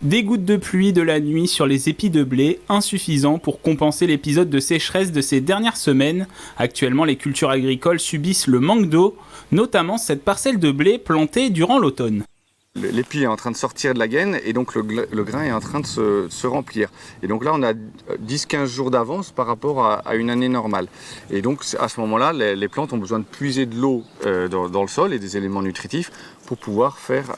Des gouttes de pluie de la nuit sur les épis de blé, insuffisant pour compenser l'épisode de sécheresse de ces dernières semaines. Actuellement, les cultures agricoles subissent le manque d'eau, notamment cette parcelle de blé plantée durant l'automne. L'épi est en train de sortir de la gaine et donc le grain est en train de se remplir. Et donc là, on a 10-15 jours d'avance par rapport à une année normale. Et donc à ce moment-là, les plantes ont besoin de puiser de l'eau dans le sol et des éléments nutritifs pour pouvoir faire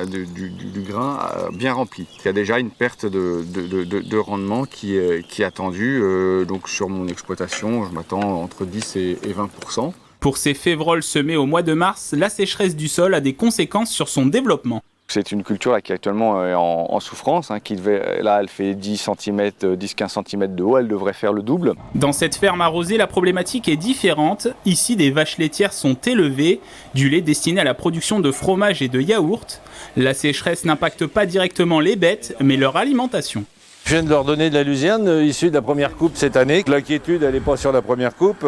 du grain bien rempli. Il y a déjà une perte de rendement qui est attendue. Donc sur mon exploitation, je m'attends entre 10 et 20%. Pour ces févroles semés au mois de mars, la sécheresse du sol a des conséquences sur son développement. C'est une culture là, qui est actuellement en souffrance, là elle fait 10-15 cm de haut, elle devrait faire le double. Dans cette ferme arrosée, la problématique est différente. Ici, des vaches laitières sont élevées, du lait destiné à la production de fromage et de yaourt. La sécheresse n'impacte pas directement les bêtes, mais leur alimentation. Je viens de leur donner de la luzerne issue de la première coupe cette année. L'inquiétude, elle n'est pas sur la première coupe.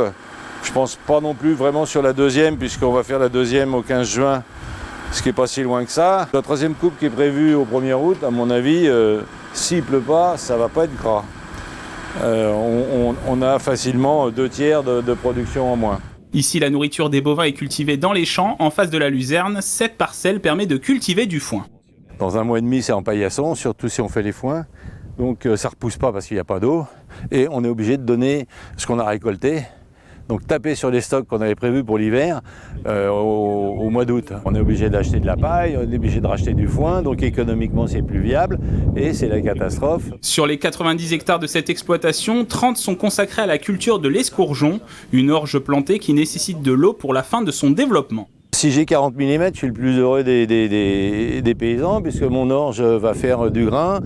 Je pense pas non plus vraiment sur la deuxième, puisqu'on va faire la deuxième au 15 juin, ce qui n'est pas si loin que ça. La troisième coupe qui est prévue au 1er août, à mon avis, s'il pleut pas, ça va pas être gras. On a facilement 2/3 de production en moins. Ici, la nourriture des bovins est cultivée dans les champs. En face de la luzerne, cette parcelle permet de cultiver du foin. Dans 1 mois et demi, c'est en paillasson, surtout si on fait les foins. Donc ça ne repousse pas parce qu'il n'y a pas d'eau. Et on est obligé de donner ce qu'on a récolté. Donc taper sur les stocks qu'on avait prévus pour l'hiver au mois d'août. On est obligé d'acheter de la paille, on est obligé de racheter du foin, donc économiquement c'est plus viable et c'est la catastrophe. Sur les 90 hectares de cette exploitation, 30 sont consacrés à la culture de l'escourgeon, une orge plantée qui nécessite de l'eau pour la fin de son développement. Si j'ai 40 mm, je suis le plus heureux des paysans puisque mon orge va faire du grain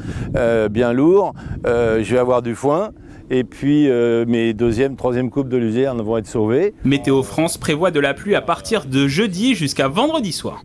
bien lourd, je vais avoir du foin. Et puis mes deuxième, troisième coupes de luzerne vont être sauvées. Météo France prévoit de la pluie à partir de jeudi jusqu'à vendredi soir.